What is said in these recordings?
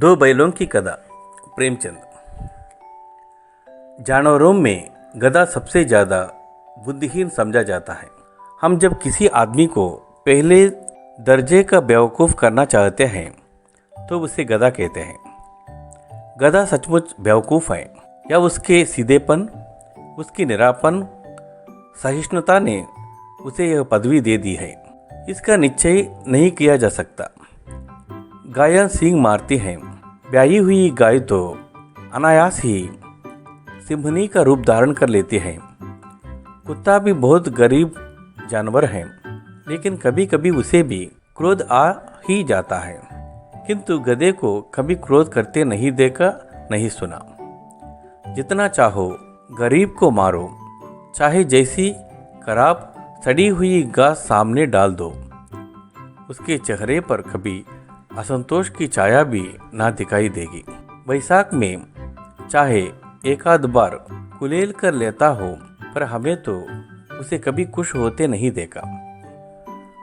दो बैलों की गदा। प्रेमचंद। जानवरों में गधा सबसे ज़्यादा बुद्धिहीन समझा जाता है। हम जब किसी आदमी को पहले दर्जे का बेवकूफ़ करना चाहते हैं तो उसे गधा कहते हैं। गधा सचमुच बेवकूफ़ है या उसके सीधेपन, उसकी निरापन, सहिष्णुता ने उसे यह पदवी दे दी है, इसका निश्चय नहीं किया जा सकता। गायें सींग मारती हैं। ब्याही हुई गाय तो अनायास ही सिंहनी का रूप धारण कर लेती है। कुत्ता भी बहुत गरीब जानवर है, लेकिन कभी कभी उसे भी क्रोध आ ही जाता है, किंतु गधे को कभी क्रोध करते नहीं देखा, नहीं सुना। जितना चाहो गरीब को मारो, चाहे जैसी खराब सड़ी हुई घास सामने डाल दो, उसके चेहरे पर कभी असंतोष की छाया भी ना दिखाई देगी। बैसाख में चाहे एक आध बार कुलेल कर लेता हो, पर हमें तो उसे कभी खुश होते नहीं देखा।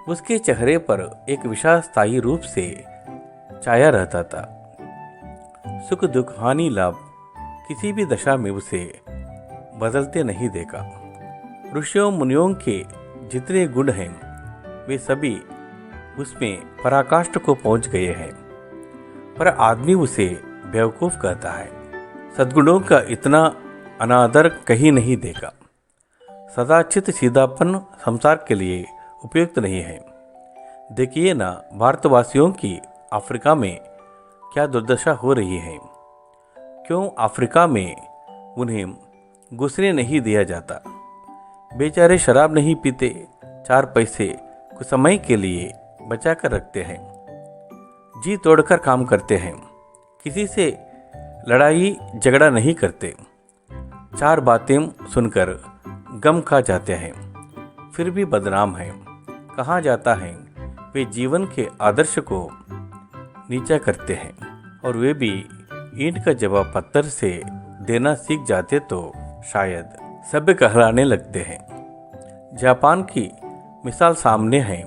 उसके चेहरे पर एक विशाल स्थायी रूप से छाया रहता था। सुख दुख हानि लाभ किसी भी दशा में उसे बदलते नहीं देखा। ऋषियों मुनियों के जितने गुण हैं वे सभी उसमें पराकाष्ठ को पहुंच गए हैं, पर आदमी उसे बेवकूफ़ कहता है। सद्गुणों का इतना अनादर कहीं नहीं देखा। सदाचित सीधापन संसार के लिए उपयुक्त नहीं है। देखिए ना, भारतवासियों की अफ्रीका में क्या दुर्दशा हो रही है। क्यों अफ्रीका में उन्हें घुसने नहीं दिया जाता। बेचारे शराब नहीं पीते, 4 पैसे कुछ समय के लिए बचा कर रखते हैं, जी तोड़कर काम करते हैं, किसी से लड़ाई झगड़ा नहीं करते, 4 बातें सुनकर गम खा जाते हैं, फिर भी बदनाम हैं। कहाँ जाता है वे जीवन के आदर्श को नीचा करते हैं, और वे भी ईंट का जवाब पत्थर से देना सीख जाते तो शायद सभ्य कहलाने लगते हैं। जापान की मिसाल सामने है।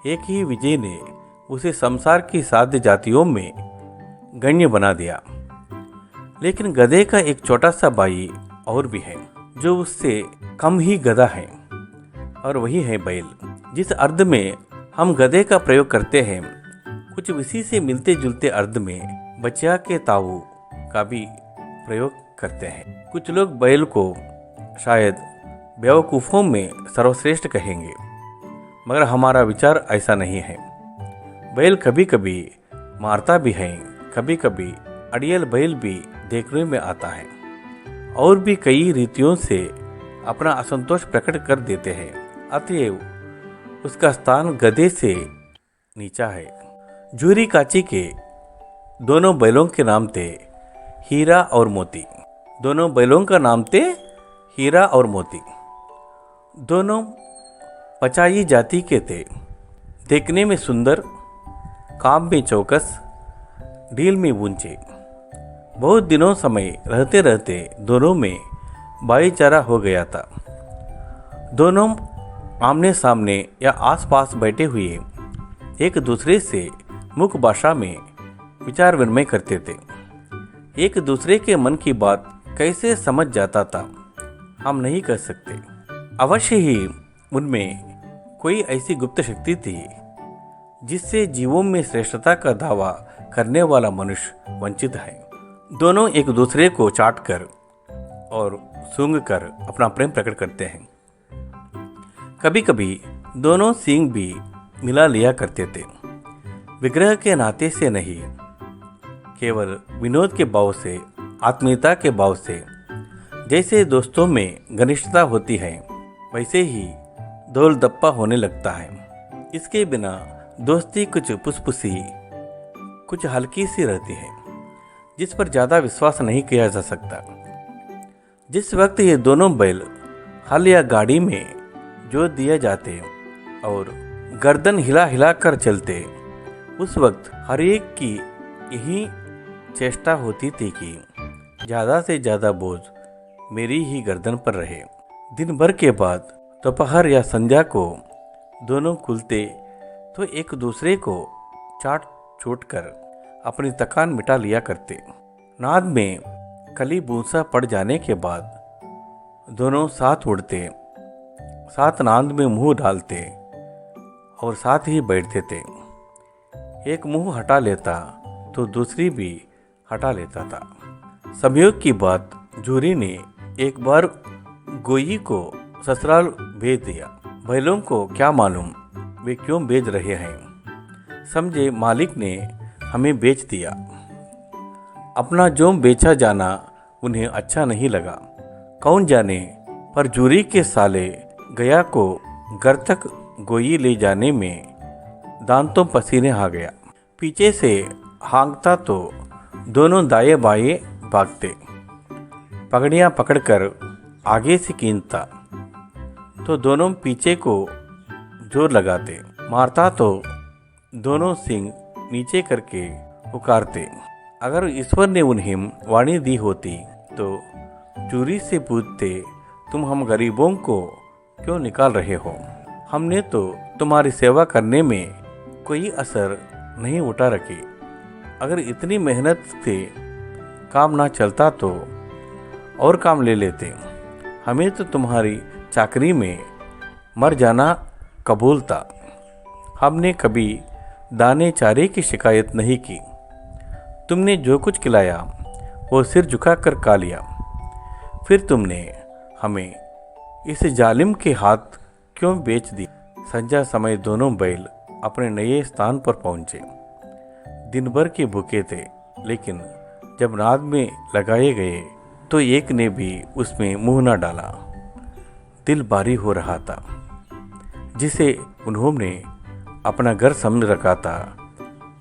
एक ही विजय ने उसे संसार की साध्य जातियों में गण्य बना दिया, लेकिन गधे का एक छोटा सा भाई और भी है जो उससे कम ही गधा है, और वही है बैल। जिस अर्थ में हम गधे का प्रयोग करते हैं, कुछ इसी से मिलते जुलते अर्थ में बच्चा के ताऊ का भी प्रयोग करते हैं। कुछ लोग बैल को शायद बेवकूफ़ों में सर्वश्रेष्ठ कहेंगे, मगर हमारा विचार ऐसा नहीं है। बैल कभी कभी मारता भी है, कभी कभी अड़ियल बैल भी देखने में आता है, और भी कई रीतियों से अपना असंतोष प्रकट कर देते हैं। अतएव उसका स्थान गधे से नीचा है। जूरी काची के दोनों बैलों के नाम थे हीरा और मोती। दोनों बैलों का नाम थे हीरा और मोती। दोनों पचाई जाति के थे। देखने में सुंदर, काम में चौकस, ढील में ऊंचे। बहुत दिनों समय रहते रहते दोनों में भाईचारा हो गया था। दोनों आमने सामने या आसपास बैठे हुए एक दूसरे से मुख भाषा में विचार विनिमय करते थे। एक दूसरे के मन की बात कैसे समझ जाता था हम नहीं कह सकते। अवश्य ही उनमें कोई ऐसी गुप्त शक्ति थी जिससे जीवों में श्रेष्ठता का दावा करने वाला मनुष्य वंचित है। दोनों एक दूसरे को चाटकर और सूंघकर अपना प्रेम प्रकट करते हैं। कभी कभी दोनों सींग भी मिला लिया करते थे, विग्रह के नाते से नहीं, केवल विनोद के भाव से, आत्मीयता के भाव से। जैसे दोस्तों में घनिष्ठता होती है, वैसे ही दौल दप्पा होने लगता है। इसके बिना दोस्ती कुछ पुसपुसी, कुछ हल्की सी रहती है, जिस पर ज़्यादा विश्वास नहीं किया जा सकता। जिस वक्त ये दोनों बैल हल या गाड़ी में जोत दिए जाते और गर्दन हिला हिला कर चलते, उस वक्त हर एक की यही चेष्टा होती थी कि ज़्यादा से ज़्यादा बोझ मेरी ही गर्दन पर रहे। दिन भर के बाद दोपहर या संध्या को दोनों खुलते तो एक दूसरे को चाट छूट कर अपनी थकान मिटा लिया करते। नाद में कली बूंसा पड़ जाने के बाद दोनों साथ उड़ते, साथ नाद में मुंह डालते और साथ ही बैठते थे। एक मुंह हटा लेता तो दूसरी भी हटा लेता था। संयोग की बात, जूरी ने एक बार गोई को ससुराल भेज दिया। बैलों को क्या मालूम वे क्यों बेच रहे हैं, समझे मालिक ने हमें बेच दिया। अपना जोम बेचा जाना उन्हें अच्छा नहीं लगा। कौन जाने, पर जूरी के साले गया को घर तक गोई ले जाने में दांतों पसीने आ गया। पीछे से हाँकता तो दोनों दाएं बाएं भागते। पगड़ियाँ पकड़कर आगे से कींचता तो दोनों पीछे को जोर लगाते। मारता तो दोनों सिंग नीचे करके पुकारते। अगर ईश्वर ने उन्हें वाणी दी होती तो जूरी से पूछते, तुम हम गरीबों को क्यों निकाल रहे हो? हमने तो तुम्हारी सेवा करने में कोई असर नहीं उठा रखी। अगर इतनी मेहनत से काम ना चलता तो और काम ले लेते। हमें तो तुम्हारी चाकरी में मर जाना कबूल था। हमने कभी दाने चारे की शिकायत नहीं की। तुमने जो कुछ खिलाया वो सिर झुकाकर खा लिया। फिर तुमने हमें इस जालिम के हाथ क्यों बेच दी? संध्या समय दोनों बैल अपने नए स्थान पर पहुंचे। दिन भर के भूखे थे, लेकिन जब नाद में लगाए गए तो एक ने भी उसमें मुंह न डाला। दिल भारी हो रहा था। जिसे उन्होंने अपना घर समझ रखा था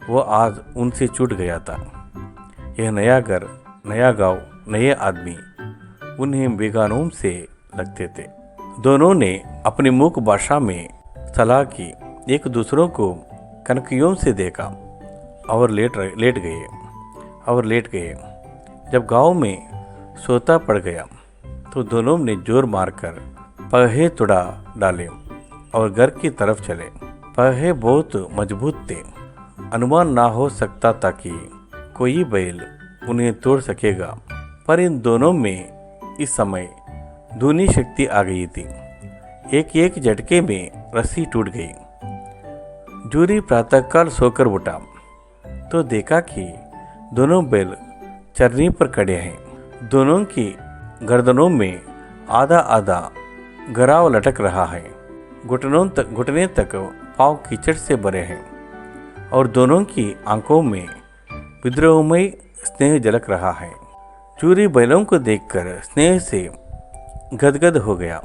वो आज उनसे छूट गया था। यह नया घर, नया गांव, नए आदमी उन्हें बेगानों से लगते थे। दोनों ने अपनी मूक भाषा में सलाह की, एक दूसरों को कनकियों से देखा और लेट गए। जब गांव में सोता पड़ गया तो दोनों ने जोर मारकर पहे तुड़ा डाले और घर की तरफ चले। पहे बहुत मजबूत थे। अनुमान ना हो सकता था कि कोई बैल उन्हें तोड़ सकेगा, पर इन दोनों में इस समय दूनी शक्ति आ गई थी। एक एक झटके में रस्सी टूट गई। जूरी प्रातःकाल सोकर उठा तो देखा कि दोनों बैल चरनी पर खड़े हैं। दोनों की गर्दनों में आधा आधा गराव लटक रहा है। घुटने तक पांव कीचड़ से भरे हैं और दोनों की आंखों में विद्रोहमय स्नेह झलक रहा है। जूरी बैलों को देखकर स्नेह से गदगद हो गया।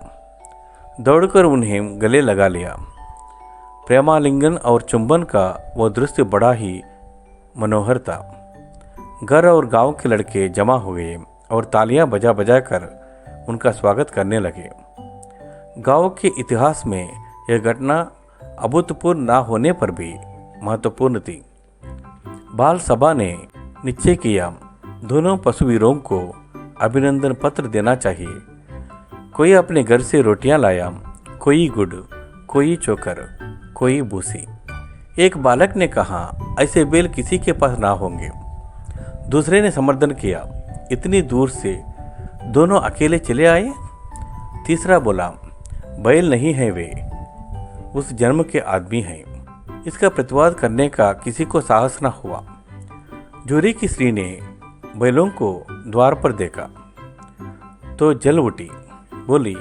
दौड़कर उन्हें गले लगा लिया। प्रेमालिंगन और चुंबन का वो दृश्य बड़ा ही मनोहर था। घर और गांव के लड़के जमा हो गए और तालियां बजा बजा कर उनका स्वागत करने लगे। गांव के इतिहास में यह घटना अभूतपूर्व ना होने पर भी महत्वपूर्ण थी। बाल सभा ने निश्चय किया, दोनों पशुवीरों को अभिनंदन पत्र देना चाहिए। कोई अपने घर से रोटियां लाया, कोई गुड़, कोई चोकर, कोई भूसी। एक बालक ने कहा, ऐसे बैल किसी के पास ना होंगे। दूसरे ने समर्थन किया, इतनी दूर से दोनों अकेले चले आए। तीसरा बोला, बैल नहीं है वे, उस जन्म के आदमी हैं। इसका प्रतिवाद करने का किसी को साहस न हुआ। जूरी की स्त्री ने बैलों को द्वार पर देखा तो जल उठी। बोली,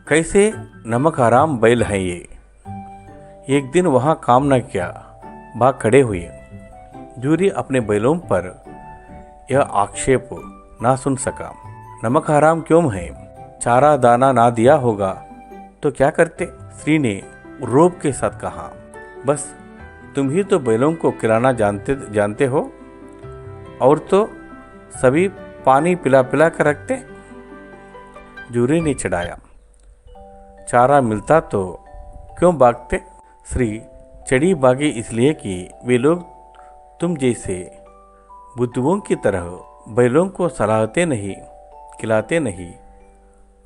कैसे नमक हराम बैल हैं ये। एक दिन वहाँ काम न किया, भाग खड़े हुए। जूरी अपने बैलों पर यह आक्षेप ना सुन सका। नमक हराम क्यों है? चारा दाना ना दिया होगा तो क्या करते? स्त्री ने रोब के साथ कहा, बस तुम ही तो बैलों को खिलाना जानते हो, और तो सभी पानी पिला पिला कर रखते। जूरी ने चिढ़ाया, चारा मिलता तो क्यों भागते? श्री चढ़ी भागे इसलिए कि वे लोग तुम जैसे बुद्धुओं की तरह बैलों को सलाहते नहीं, खिलाते नहीं,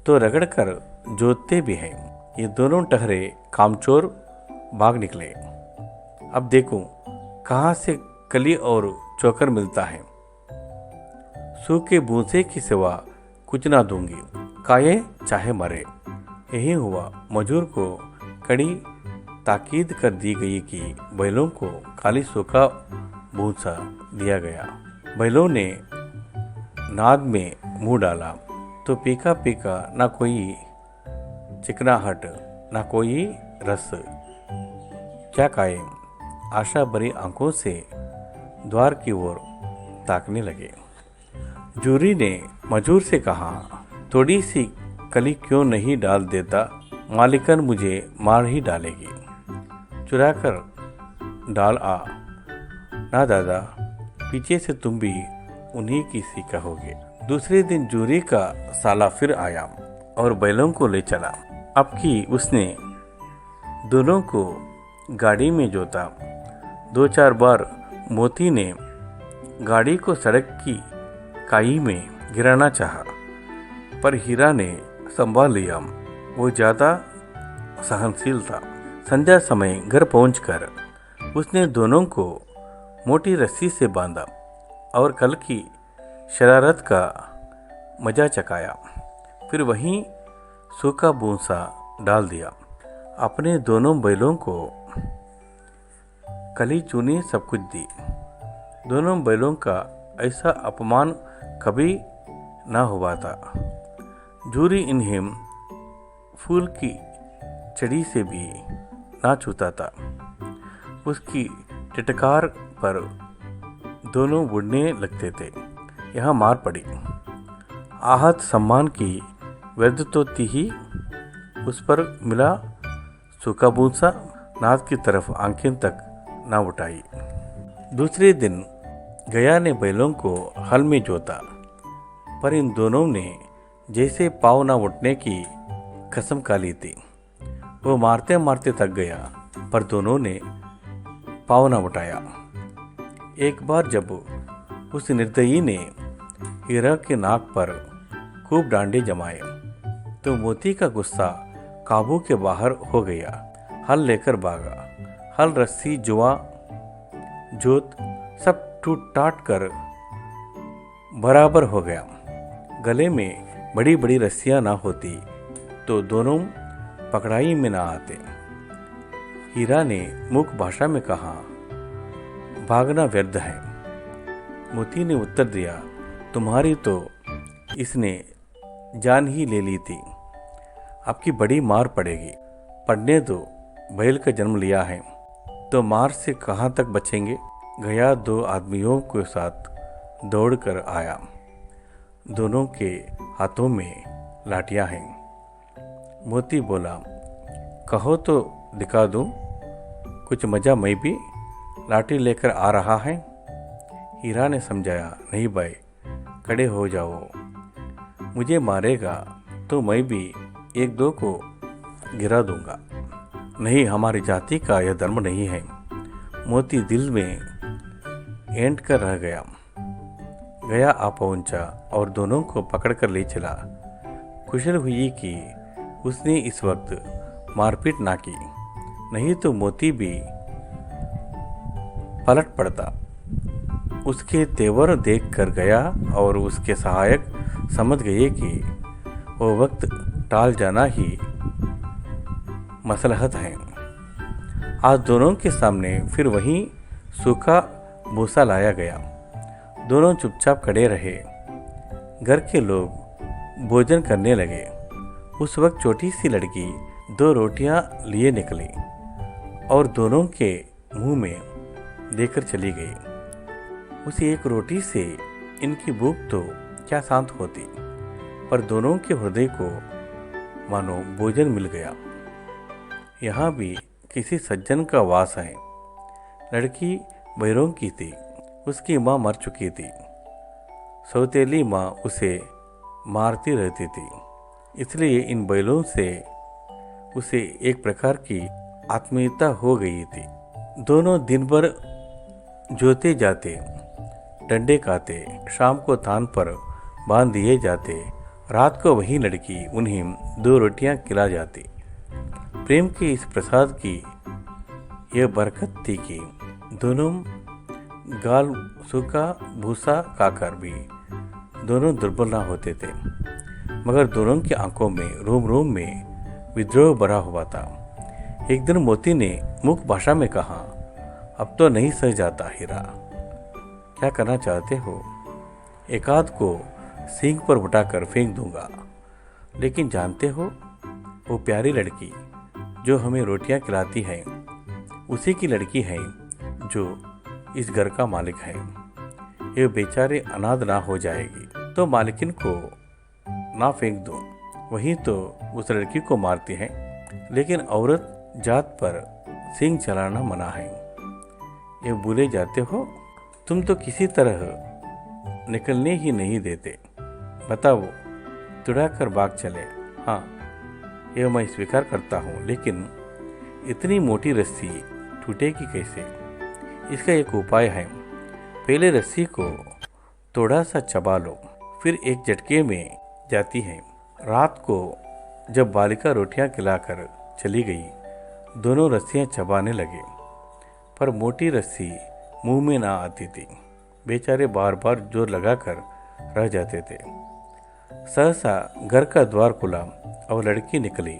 तो रगड़ कर जोतते भी हैं। ये दोनों टहरे कामचोर भाग निकले। अब देखूं कहाँ से कली और चोकर मिलता है। सूखे भूसे की सिवा कुछ ना दूंगी, खाए चाहे मरे। यही हुआ। मजूर को कड़ी ताकीद कर दी गई कि बैलों को खाली सूखा भूसा दिया गया। बैलों ने नाद में मुंह डाला तो पीका पीका, ना कोई चिकनाहट ना कोई रस। क्या खाए? आशा भरी आंखों से द्वार की ओर ताकने लगे। जूरी ने मजूर से कहा, थोड़ी सी कली क्यों नहीं डाल देता? मालिकन मुझे मार ही डालेगी। चुरा कर डाल आ। ना दादा, पीछे से तुम भी उन्हीं की सी कहोगे। दूसरे दिन जूरी का साला फिर आया और बैलों को ले चला। अब की उसने दोनों को गाड़ी में जोता। 2-4 बार मोती ने गाड़ी को सड़क की काई में गिराना चाहा, पर हीरा ने संभाल लिया। वो ज़्यादा सहनशील था। संध्या समय घर पहुंचकर उसने दोनों को मोटी रस्सी से बांधा और कल की शरारत का मजा चखाया। फिर वहीं सूखा भूसा डाल दिया। अपने दोनों बैलों को कली चूनी सब कुछ दी। दोनों बैलों का ऐसा अपमान कभी ना हुआ था। जूरी इन्हें फूल की चढ़ी से भी ना छूता था। उसकी टिटकार पर दोनों बुढ़ने लगते थे। यहाँ मार पड़ी। आहत सम्मान की व्यर्थ तो थी ही, उस पर मिला सूखा भूसा। नाद की तरफ आंखें तक ना उठाई। दूसरे दिन गया ने बैलों को हल में जोता, पर इन दोनों ने जैसे पाँव ना उठने की कसम खा ली थी। वो मारते मारते थक गया, पर दोनों ने पाँव ना उठाया। एक बार जब उस निर्दयी ने हीरा के नाक पर खूब डांडे जमाए तो मोती का गुस्सा काबू के बाहर हो गया। हल लेकर भागा। हल, रस्सी, जुआ, जोत सब टूट टाट कर बराबर हो गया। गले में बड़ी बड़ी रस्सियां ना होती तो दोनों पकड़ाई में ना आते। हीरा ने मुख भाषा में कहा, भागना व्यर्थ है। मोती ने उत्तर दिया, तुम्हारी तो इसने जान ही ले ली थी। आपकी बड़ी मार पड़ेगी। पढ़ने दो, बैल का जन्म लिया है तो मार से कहाँ तक बचेंगे। गया 2 आदमियों के साथ दौड़ कर आया। दोनों के हाथों में लाठियां हैं। मोती बोला, कहो तो दिखा दूं, कुछ मजा मैं भी लाठी लेकर आ रहा है। हीरा ने समझाया, नहीं भाई, खड़े हो जाओ। मुझे मारेगा तो मैं भी 1-2 को गिरा दूंगा। नहीं, हमारी जाति का यह धर्म नहीं है। मोती दिल में ऐंठ कर रह गया। गया आ पहुंचा और दोनों को पकड़कर ले चला। कुशल हुई कि उसने इस वक्त मारपीट ना की, नहीं तो मोती भी पलट पड़ता। उसके तेवर देखकर गया और उसके सहायक समझ गए कि वो वक्त टाल जाना ही मसलहत है। आज दोनों के सामने फिर वही सूखा भूसा लाया गया। दोनों चुपचाप खड़े रहे। घर के लोग भोजन करने लगे। उस वक्त छोटी सी लड़की 2 रोटियां लिए निकली और दोनों के मुंह में देकर चली गई। उस एक रोटी से इनकी भूख तो क्या शांत होती, पर दोनों के हृदय को मानो भोजन मिल गया। यहाँ भी किसी सज्जन का वास है। लड़की बैरों की थी। उसकी माँ मर चुकी थी। सौतेली माँ उसे मारती रहती थी, इसलिए इन बैलों से उसे एक प्रकार की आत्मीयता हो गई थी। दोनों दिन भर जोते जाते, डंडे खाते, शाम को थान पर बांध दिए जाते। रात को वही लड़की उन्हें 2 रोटियां खिला जाती। प्रेम के इस प्रसाद की यह बरकत थी कि दोनों गाल सूखा भूसा खाकर भी दोनों दुर्बल ना होते थे, मगर दोनों की आंखों में रोम रोम में विद्रोह भरा हुआ था। एक दिन मोती ने मुख भाषा में कहा, अब तो नहीं सह जाता हीरा, क्या करना चाहते हो? एक आध को सींग पर उठाकर फेंक दूंगा, लेकिन जानते हो वो प्यारी लड़की जो हमें रोटियां खिलाती है उसी की लड़की है जो इस घर का मालिक है। ये बेचारे अनाथ ना हो जाएगी तो मालिकिन को ना फेंक दो, वही तो उस लड़की को मारती है, लेकिन औरत जात पर सींग चलाना मना है। ये भूले जाते हो, तुम तो किसी तरह निकलने ही नहीं देते। बताओ, तुड़ाकर भाग चले। हाँ, यह मैं स्वीकार करता हूँ, लेकिन इतनी मोटी रस्सी टूटेगी कैसे? इसका एक उपाय है। पहले रस्सी को थोड़ा सा चबा लो, फिर एक झटके में जाती है। रात को जब बालिका रोटियां खिलाकर चली गई, दोनों रस्सियां चबाने लगे, पर मोटी रस्सी मुंह में ना आती थी। बेचारे बार बार जोर लगाकर रह जाते थे। सहसा घर का द्वार खुला और लड़की निकली।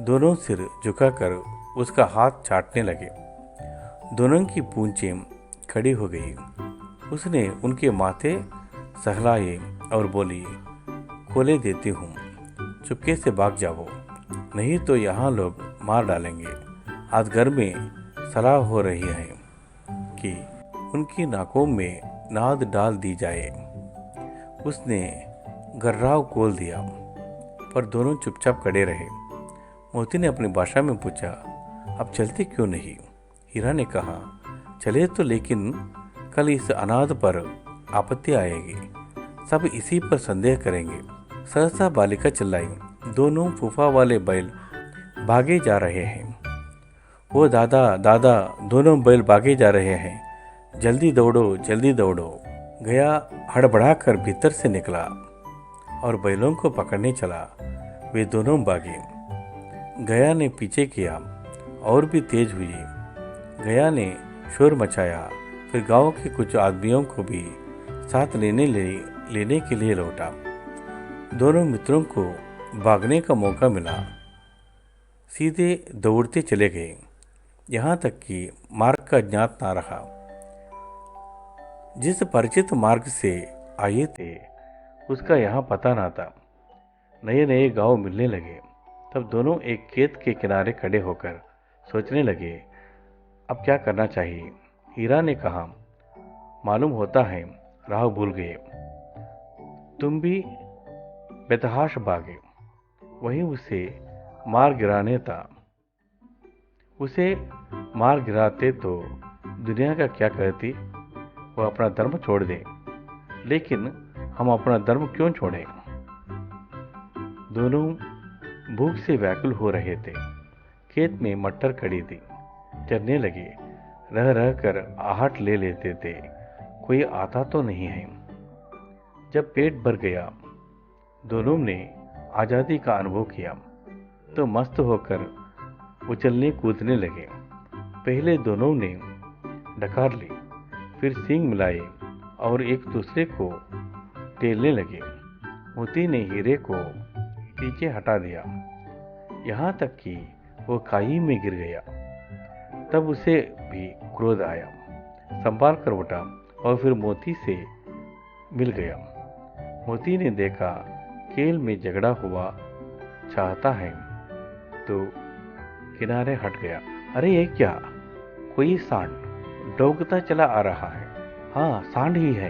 दोनों सिर झुकाकर उसका हाथ चाटने लगे। दोनों की पूंछें खड़ी हो गई। उसने उनके माथे सहलाए और बोली, खोले देती हूँ, चुपके से भाग जाओ, नहीं तो यहाँ लोग मार डालेंगे। आज घर में सलाह हो रही है कि उनकी नाकों में नाद डाल दी जाए। उसने गर्राव खोल दिया, पर दोनों चुपचाप खड़े रहे। मोती ने अपनी भाषा में पूछा, अब चलते क्यों नहीं? हीरा ने कहा, चले तो, लेकिन कल इस अनाथ पर आपत्ति आएगी, सब इसी पर संदेह करेंगे। सहसा बालिका चिल्लाई, दोनों फूफा वाले बैल भागे जा रहे हैं। वो दादा दादा, दोनों बैल भागे जा रहे हैं, जल्दी दौड़ो जल्दी दौड़ो। गया हड़बड़ाकर भीतर से निकला और बैलों को पकड़ने चला। वे दोनों भागे। गया ने पीछे किया और भी तेज हुई। गया ने शोर मचाया, फिर गांव के कुछ आदमियों को भी साथ लेने के लिए लौटा। दोनों मित्रों को भागने का मौका मिला, सीधे दौड़ते चले गए, यहाँ तक कि मार्ग का ज्ञात ना रहा। जिस परिचित मार्ग से आए थे उसका यहाँ पता ना था। नए नए गांव मिलने लगे। तब दोनों एक खेत के किनारे खड़े होकर सोचने लगे, अब क्या करना चाहिए। हीरा ने कहा, मालूम होता है राह भूल गए, तुम भी बेतहाश भागे। वहीं उसे मार गिराने था। उसे मार गिराते तो दुनिया का क्या कहती, वो अपना धर्म छोड़ दे। लेकिन हम अपना धर्म क्यों छोड़ें? दोनों भूख से व्याकुल हो रहे थे। खेत में मटर खड़ी थी, चरने लगे। रह रह कर आहट ले लेते थे, कोई आता तो नहीं है। जब पेट भर गया, दोनों ने आज़ादी का अनुभव किया तो मस्त होकर उछलने कूदने लगे। पहले दोनों ने डकार ली, फिर सींग मिलाए और एक दूसरे को टेलने लगे। मोती ने हीरे को पीछे हटा दिया, यहाँ तक कि वो खाई में गिर गया। तब उसे भी क्रोध आया, संभाल कर उठा और फिर मोती से मिल गया। मोती ने देखा खेल में झगड़ा हुआ चाहता है तो किनारे हट गया। अरे ये क्या, कोई सांड डोगता चला आ रहा है। हाँ, सांड ही है।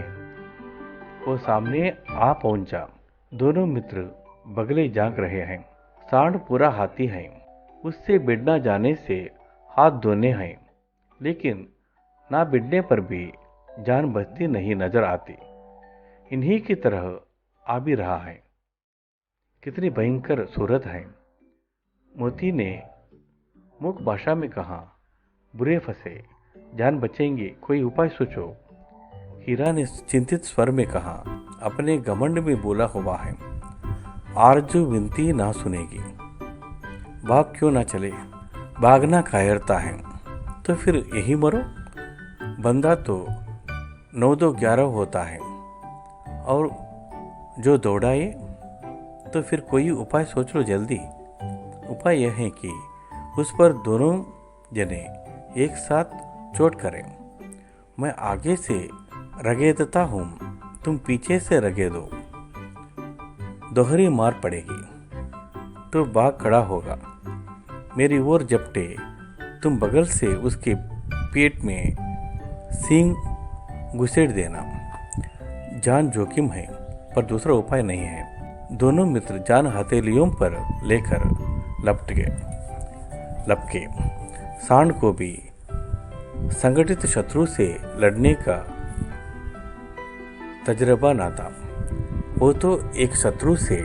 वो सामने आ पहुंचा। दोनों मित्र बगले झांक रहे हैं। सांड पूरा हाथी है, उससे भिड़ना जाने से हाथ धोने हैं, लेकिन ना भिड़ने पर भी जान बचती नहीं नजर आती। इन्हीं की तरह आ भी रहा है। कितनी भयंकर सूरत है। मोती ने मुख भाषा में कहा, बुरे फंसे, जान बचेंगे, कोई उपाय सोचो। हीरा ने चिंतित स्वर में कहा, अपने घमंड में बोला हुआ है, आरजू विनती ना सुनेगी। भाग क्यों ना चले, भागना कायरता है तो फिर यही मरो। बंदा तो 9-2-11 होता है और जो दौड़ाए, तो फिर कोई उपाय सोच लो जल्दी। उपाय यह है कि उस पर दोनों जने एक साथ चोट करें। मैं आगे से रगेदता हूँ, तुम पीछे से रगेदो। दोहरी मार पड़ेगी तो बाघ खड़ा होगा, मेरी ओर झपटे, तुम बगल से उसके पेट में सींग घुसेड़ देना। जान जोखिम है पर दूसरा उपाय नहीं है। दोनों मित्र जान हथेलियों पर लेकर लपके। सांड को भी संगठित शत्रु से लड़ने का तजर्बा ना था। वो तो एक शत्रु से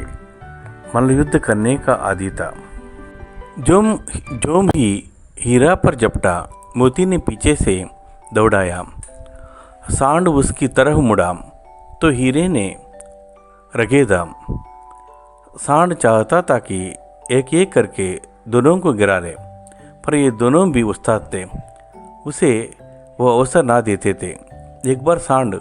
मल्लयुद्ध करने का आदी था। जोम ही हीरा पर झपटा, मोती ने पीछे से दौड़ाया। सांड उसकी तरफ मुड़ा तो हीरे ने रगेदा। सांड चाहता था कि एक एक करके दोनों को गिरा ले, पर ये दोनों भी उस्ताद थे, उसे वो अवसर ना देते थे। एक बार सांड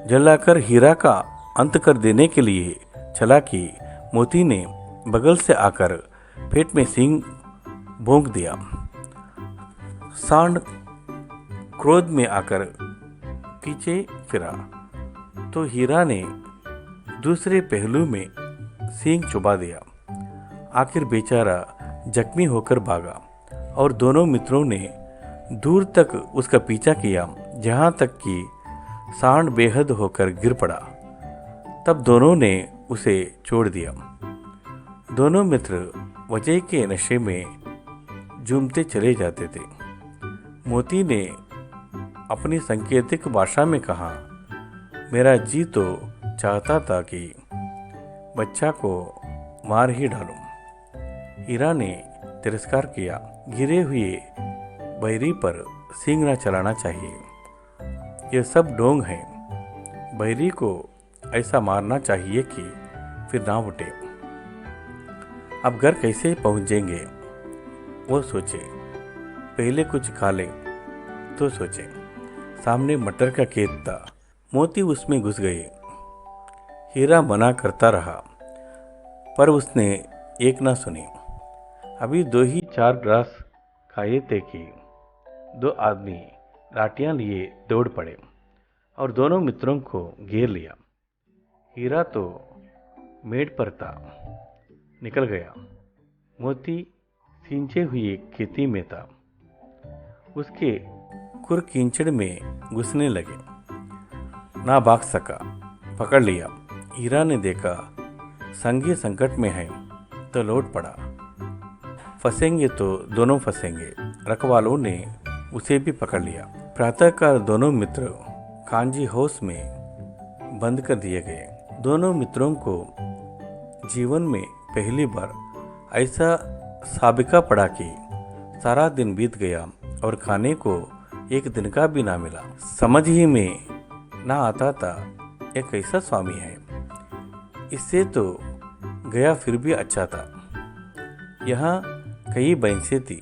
जलाकर हीरा का अंत कर देने के लिए चला कि मोती ने बगल से आकर पेट में सींग भोंक दिया। सांड क्रोध में आकर पीछे फिरा तो हीरा ने दूसरे पहलू में सींग चुबा दिया। आखिर बेचारा जख्मी होकर भागा और दोनों मित्रों ने दूर तक उसका पीछा किया, जहाँ तक कि सांड बेहद होकर गिर पड़ा। तब दोनों ने उसे छोड़ दिया। दोनों मित्र वजह के नशे में झूमते चले जाते थे। मोती ने अपनी सांकेतिक भाषा में कहा, मेरा जी तो चाहता था कि बच्चा को मार ही डालूं। हीरा ने तिरस्कार किया, गिरे हुए बैरी पर सींग न चलाना चाहिए। यह सब ढोंग है। बैरी को ऐसा मारना चाहिए कि फिर ना उठे। अब घर कैसे पहुंचेंगे वो सोचे। पहले कुछ खा ले तो सोचे। सामने मटर का खेत था, मोती उसमें घुस गए। हीरा मना करता रहा पर उसने एक ना सुनी। अभी 2 ही 4 ग्रास खाए थे कि 2 आदमी लाठियां लिए दौड़ पड़े और दोनों मित्रों को घेर लिया। हीरा तो मेड़ पर था, निकल गया। मोती सींचे हुए खेती में था, उसके खुर कींचड़ में घुसने लगे। ना भाग सका, पकड़ लिया। हीरा ने देखा संगी संकट में है तो लौट पड़ा। फंसेंगे तो दोनों फंसेंगे। रखवालों ने उसे भी पकड़ लिया। प्रातःकाल दोनों मित्र कांजी हाउस में बंद कर दिए गए। दोनों मित्रों को जीवन में पहली बार ऐसा साबिका पड़ा कि सारा दिन बीत गया और खाने को एक दिन का भी ना मिला। समझ ही में ना आता था यह कैसा स्वामी है। इससे तो गया फिर भी अच्छा था। यहाँ कई भैंसें थी,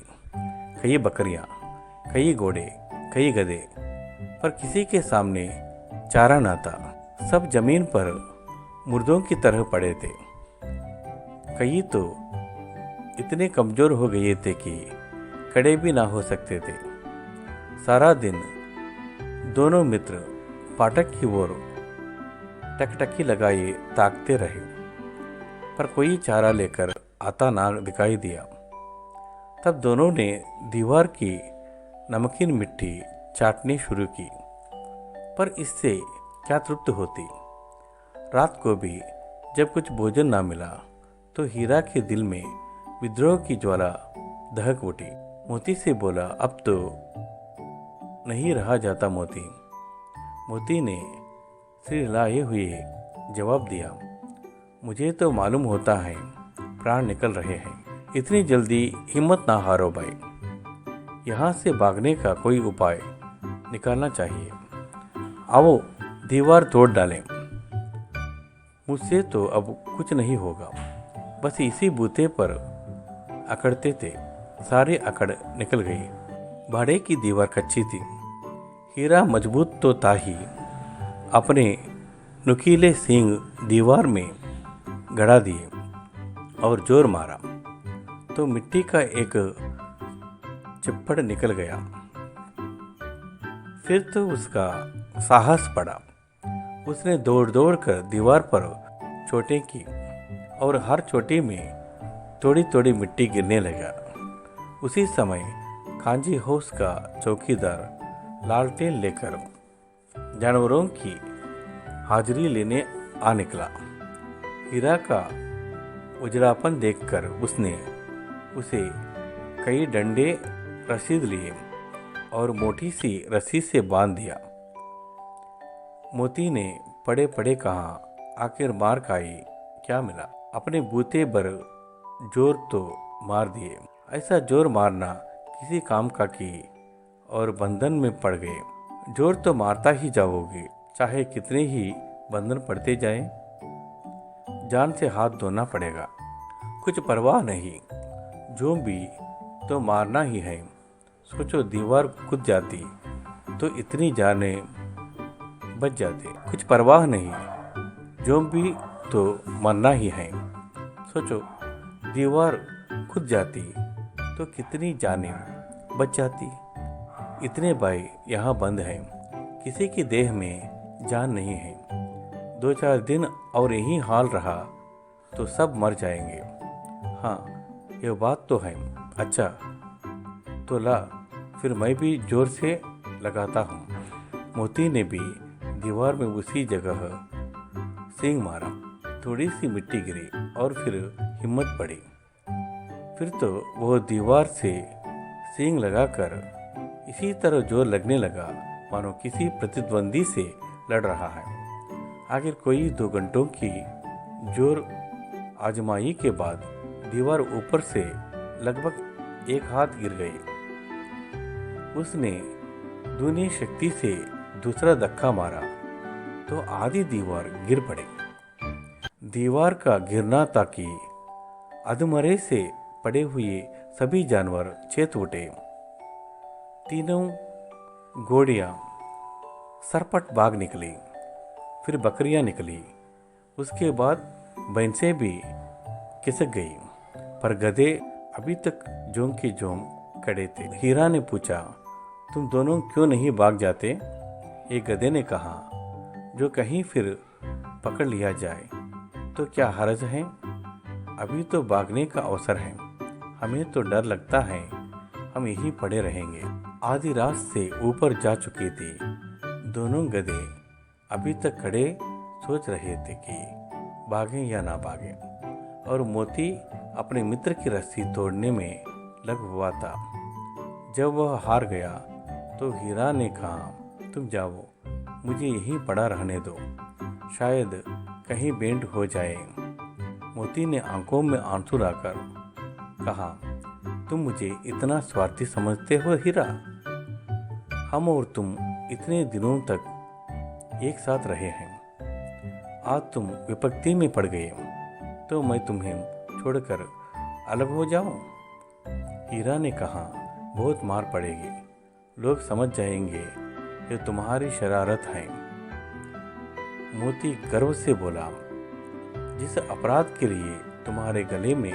कई बकरियाँ, कई घोड़े, कई गधे, पर किसी के सामने चारा ना था। सब जमीन पर मुर्दों की तरह पड़े थे। कई तो इतने कमजोर हो गए थे कि खड़े भी ना हो सकते थे। सारा दिन दोनों मित्र फाटक की ओर टकटकी लगाए ताकते रहे, पर कोई चारा लेकर आता ना दिखाई दिया। तब दोनों ने दीवार की नमकीन मिट्टी चाटनी शुरू की, पर इससे क्या तृप्त होती। रात को भी जब कुछ भोजन ना मिला तो हीरा के दिल में विद्रोह की ज्वाला दहक उठी। मोती से बोला, अब तो नहीं रहा जाता मोती। मोती ने सिर हिलाए हुए जवाब दिया, मुझे तो मालूम होता है प्राण निकल रहे हैं। इतनी जल्दी हिम्मत ना हारो भाई, यहाँ से भागने का कोई उपाय निकालना चाहिए। आओ दीवार तोड़ डालें। मुझसे तो अब कुछ नहीं होगा। बस इसी बूते पर अकड़ते थे, सारी अकड़ निकल गई। भाड़े की दीवार कच्ची थी। हीरा मजबूत तो था ही, अपने नुकीले सींग दीवार में गड़ा दिए और जोर मारा तो मिट्टी का एक चिप्पड़ निकल गया। फिर तो उसका साहस पड़ा। उसने दौड़ दौड़ कर दीवार पर चोटें की और हर चोटी में थोड़ी थोड़ी मिट्टी गिरने लगा। उसी समय कांजी हाउस का चौकीदार लालटेन लेकर जानवरों की हाजिरी लेने आ निकला। हीरा का उजलापन देखकर उसने उसे कई डंडे रसीद लिए और मोटी सी रस्सी से बांध दिया। मोती ने पड़े पड़े कहा, आखिर मार खाई, क्या मिला? अपने बूते पर जोर तो मार दिए। ऐसा जोर मारना किसी काम का की और बंधन में पड़ गए। जोर तो मारता ही जाओगे, चाहे कितने ही बंधन पड़ते जाएं, जान से हाथ धोना पड़ेगा। कुछ परवाह नहीं, जो भी तो मारना ही है। सोचो दीवार कूद जाती तो इतनी जानें बच जाती। कुछ परवाह नहीं, जो भी तो मरना ही है। सोचो दीवार कूद जाती तो कितनी जानें बच जाती। इतने भाई यहाँ बंद हैं, किसी की देह में जान नहीं है। 2-4 दिन और यही हाल रहा तो सब मर जाएंगे। हाँ, ये बात तो है। अच्छा तो ला, फिर मैं भी जोर से लगाता हूँ। मोती ने भी दीवार में उसी जगह सींग मारा। थोड़ी सी मिट्टी गिरी और फिर हिम्मत पड़ी। फिर तो वो दीवार से सींग लगाकर इसी तरह जोर लगने लगा मानो किसी प्रतिद्वंदी से लड़ रहा है। आखिर कोई 2 घंटों की जोर आजमाई के बाद दीवार ऊपर से लगभग 1 हाथ गिर गई। उसने दूनी शक्ति से दूसरा धक्का मारा तो आधी दीवार गिर पड़ी। दीवार का गिरना ताकि अधमरे से पड़े हुए सभी जानवर चेत उठे। तीनों घोड़ियां सरपट भाग निकली, फिर बकरियां निकली, उसके बाद भैंसें भी खिसक गई, पर गधे अभी तक जों के जों खड़े थे। हीरा ने पूछा, तुम दोनों क्यों नहीं भाग जाते? एक गधे ने कहा, जो कहीं फिर पकड़ लिया जाए तो क्या हर्ज है? अभी तो भागने का अवसर है, हमें तो डर लगता है हम यहीं पड़े रहेंगे। आधी रात से ऊपर जा चुके थे। दोनों गधे अभी तक खड़े सोच रहे थे कि भागें या ना भागें, और मोती अपने मित्र की रस्सी तोड़ने में लग हुआ था। जब वह हार गया तो हीरा ने कहा, तुम जाओ, मुझे यहीं पड़ा रहने दो, शायद कहीं बेंट हो जाए। मोती ने आंखों में आंसू लाकर कहा, तुम मुझे इतना स्वार्थी समझते हो हीरा? हम और तुम इतने दिनों तक एक साथ रहे हैं, आज तुम विपत्ति में पड़ गए तो मैं तुम्हें छोड़कर अलग हो जाऊं? हीरा ने कहा, बहुत मार पड़ेगी, लोग समझ जाएंगे ये तुम्हारी शरारत है। मोती गर्व से बोला, जिस अपराध के लिए तुम्हारे गले में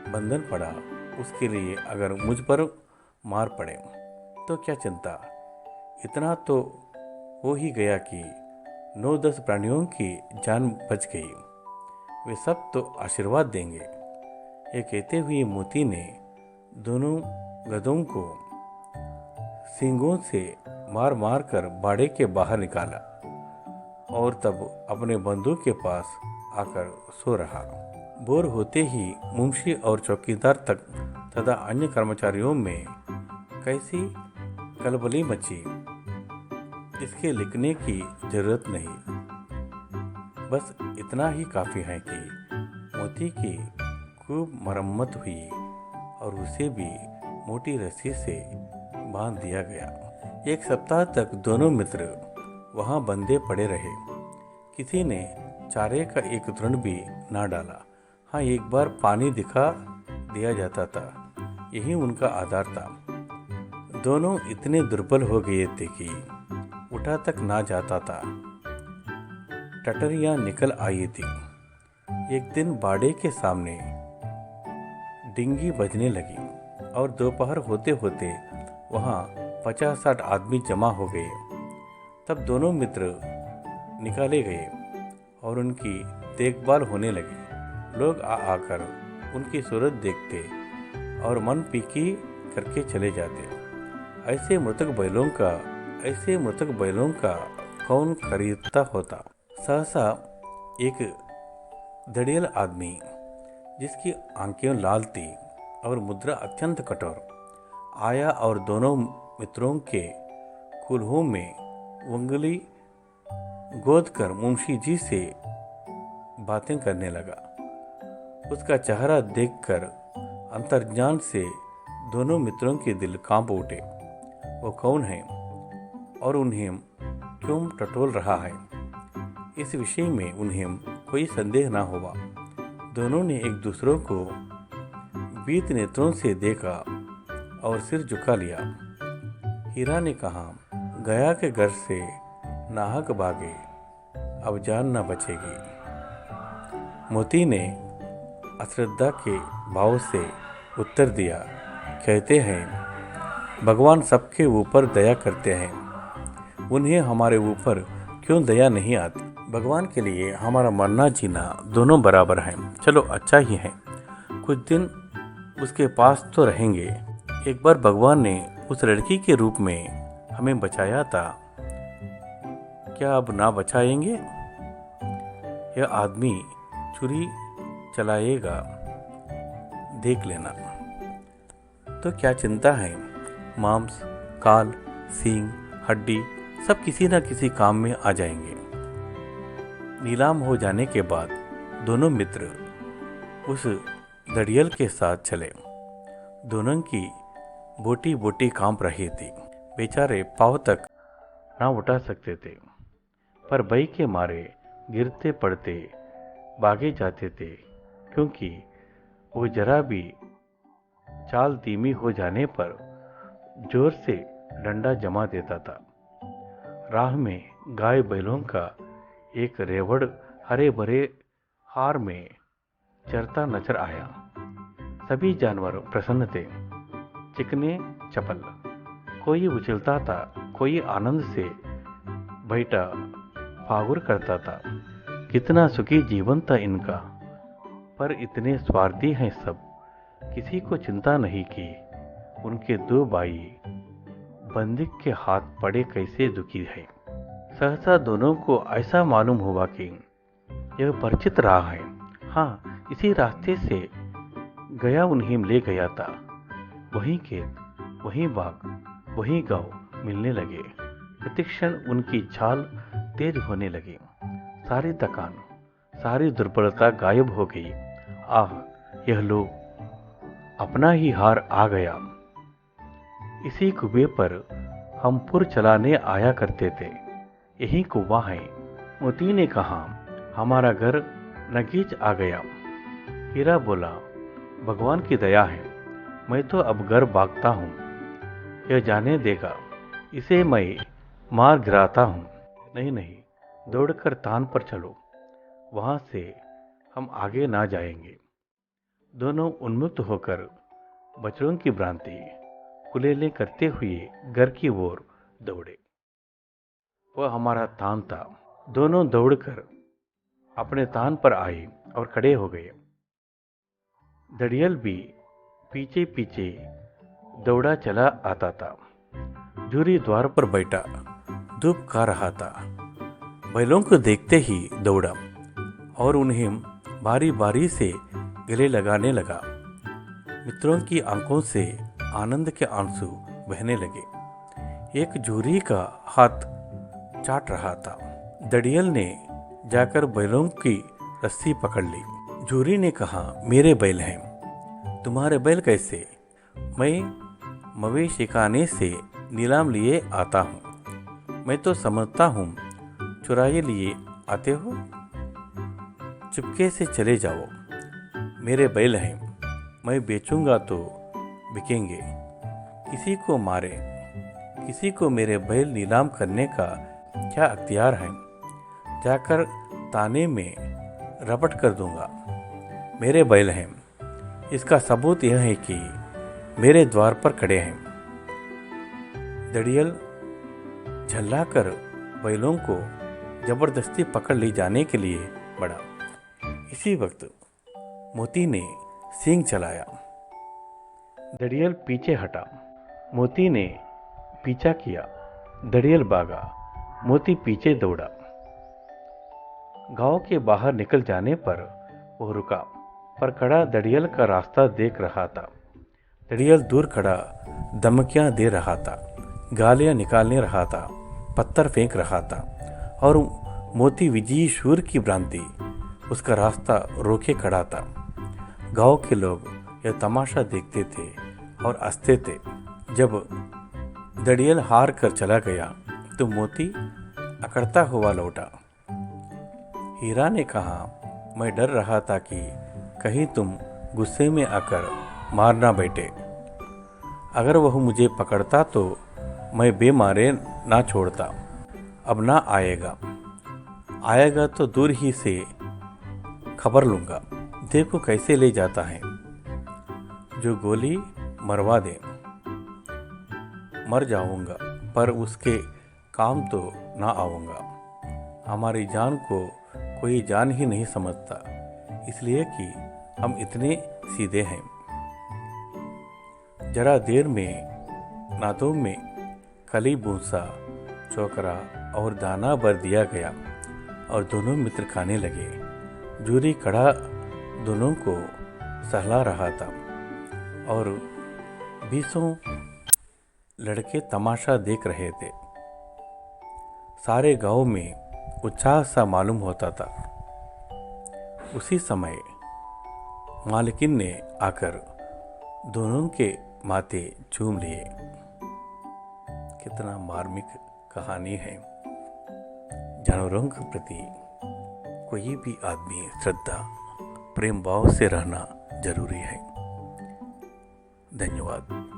बंधन पड़ा उसके लिए अगर मुझ पर मार पड़े तो क्या चिंता, इतना तो हो ही गया कि 9-10 प्राणियों की जान बच गई, वे सब तो आशीर्वाद देंगे। ये कहते हुए मोती ने दोनों गधों को सींगों से मार मार कर बाड़े के बाहर निकाला और तब अपने बंधु के पास आकर सो रहा। भोर होते ही मुंशी और चौकीदार तक तथा अन्य कर्मचारियों में कैसी कलबली मची, इसके लिखने की जरूरत नहीं। बस इतना ही काफ़ी है कि मोती की खूब मरम्मत हुई और उसे भी मोटी रस्सी से बांध दिया गया। 1 सप्ताह तक दोनों मित्र वहां बंधे पड़े रहे। किसी ने चारे का एक तृण भी ना डाला। हाँ, एक बार पानी दिखा दिया जाता था, यही उनका आधार था। दोनों इतने दुर्बल हो गए थे कि उठा तक ना जाता था। टटरियां निकल आई थी। एक दिन बाड़े के सामने डिंगी बजने लगी और दोपहर होते होते वहाँ 50-60 आदमी जमा हो गए। तब दोनों मित्र निकाले गए और उनकी देखभाल होने लगी। लोग आकर उनकी सूरत देखते और मन पीकी करके चले जाते। ऐसे मृतक बैलों का कौन खरीदता होता। सहसा एक दड़ियल आदमी, जिसकी आंखें लाल थी और मुद्रा अत्यंत कठोर, आया और दोनों मित्रों के कुल्हों में उंगली गोद कर मुंशी जी से बातें करने लगा। उसका चेहरा देखकर अंतर्ज्ञान से दोनों मित्रों के दिल कांप उठे। वो कौन है और उन्हें क्यों टटोल रहा है, इस विषय में उन्हें कोई संदेह न हुआ। दोनों ने एक दूसरों को बीत नेत्रों से देखा और सिर झुका लिया। हीरा ने कहा, गया के घर से नाहक भागे, अब जान न बचेगी। मोती ने अश्रद्धा के भाव से उत्तर दिया, कहते हैं भगवान सबके ऊपर दया करते हैं, उन्हें हमारे ऊपर क्यों दया नहीं आती। भगवान के लिए हमारा मरना जीना दोनों बराबर हैं। चलो अच्छा ही है, कुछ दिन उसके पास तो रहेंगे। एक बार भगवान ने उस लड़की के रूप में हमें बचाया था, क्या अब ना बचाएंगे। यह आदमी छुरी चलाएगा, देख लेना। तो क्या चिंता है, मांस, काल, सींग, हड्डी सब किसी न किसी काम में आ जाएंगे। नीलाम हो जाने के बाद दोनों मित्र उस दड़ियल के साथ चले। दोनों की बोटी बोटी कांप रही थी। बेचारे पाँव तक ना उठा सकते थे, पर भय के मारे गिरते पड़ते भागे जाते थे, क्योंकि वो जरा भी चाल धीमी हो जाने पर जोर से डंडा जमा देता था। राह में गाय बैलों का एक रेवड़ हरे भरे हार में चरता नजर आया। सभी जानवर प्रसन्न थे, चिकने चपल। कोई उछलता था, कोई आनंद से बैठा फागुर करता था। कितना सुखी जीवन था इनका, पर इतने स्वार्थी हैं सब। किसी को चिंता नहीं कि उनके दो भाई बंदिक के हाथ पड़े कैसे दुखी है। सहसा दोनों को ऐसा मालूम हुआ कि यह परिचित राह है। हाँ, इसी रास्ते से गया उन्हें ले गया था। वही खेत, वही बाग, वही गांव मिलने लगे। प्रतिक्षण उनकी चाल तेज होने लगी। सारी थकान, सारी दुर्बलता गायब हो गई। आह, यह लो, अपना ही हार आ गया। इसी कुएं पर हम पुर चलाने आया करते थे, यही कुआं है। मोती ने कहा, हमारा घर नगीच आ गया। हीरा बोला, भगवान की दया है, मैं तो अब घर भागता हूँ। यह जाने देगा, इसे मैं मार गिराता हूँ। नहीं नहीं, दौड़कर तान पर चलो, वहाँ से हम आगे ना जाएंगे। दोनों उन्मुक्त होकर बछड़ों की भ्रांति कुलेलें करते हुए घर की ओर दौड़े। वह हमारा तान था। दोनों दौड़कर अपने तान पर आए और खड़े हो गए। दड़ियल भी पीछे पीछे दौड़ा चला आता था। झूरी द्वार पर बैठा धूप खा रहा था। बैलों को देखते ही दौड़ा और उन्हें बारी बारी से गले लगाने लगा। मित्रों की आंखों से आनंद के आंसू बहने लगे। एक झूरी का हाथ चाट रहा था। दड़ियल ने जाकर बैलों की रस्सी पकड़ ली। झूरी ने कहा, मेरे बैल हैं, तुम्हारे बैल कैसे? मैं मवेशी शिकाने से नीलाम लिए आता हूँ। मैं तो समझता हूँ चुराए लिए आते हो। चुपके से चले जाओ, मेरे बैल हैं, मैं बेचूंगा तो बिकेंगे। किसी को मारे, किसी को मेरे बैल नीलाम करने का क्या अख्तियार है? जाकर ताने में रपट कर दूंगा। मेरे बैल हैं। इसका सबूत यह है कि मेरे द्वार पर खड़े हैं। दड़ियल झल्लाकर बैलों को जबरदस्ती पकड़ ले जाने के लिए बढ़ा। इसी वक्त मोती ने सींग चलाया। दड़ियल पीछे हटा। मोती ने पीछा किया। दड़ियल भागा। मोती पीछे दौड़ा। गांव के बाहर निकल जाने पर वो रुका, पर खड़ा दड़ियल का रास्ता देख रहा था। दड़ियल दूर खड़ा धमकियां दे रहा था, गालियां निकालने रहा था, पत्थर फेंक रहा था, और मोती विजयी शूर की भ्रांति उसका रास्ता रोके खड़ा था। गांव के लोग यह तमाशा देखते थे और हंसते थे। जब दड़ियल हार कर चला गया तो मोती अकड़ता हुआ लौटा। हीरा ने कहा, मैं डर रहा था कि कहीं तुम गुस्से में आकर मार ना बैठे। अगर वह मुझे पकड़ता तो मैं बेमारे ना छोड़ता। अब ना आएगा तो दूर ही से खबर लूँगा। देखो कैसे ले जाता है। जो गोली मरवा दे। मर जाऊँगा पर उसके काम तो ना आऊँगा। हमारी जान को कोई जान ही नहीं समझता, इसलिए कि हम इतने सीधे हैं। जरा देर में नादों में कली भूसा, चोकरा और दाना भर दिया गया और दोनों मित्र खाने लगे। जूरी खड़ा दोनों को सहला रहा था और 20 लड़के तमाशा देख रहे थे। सारे गांव में उत्साह सा मालूम होता था। उसी समय मालकिन ने आकर दोनों के माथे चूम लिए। कितना मार्मिक कहानी है। जानवरों के प्रति कोई भी आदमी श्रद्धा प्रेम भाव से रहना जरूरी है। धन्यवाद।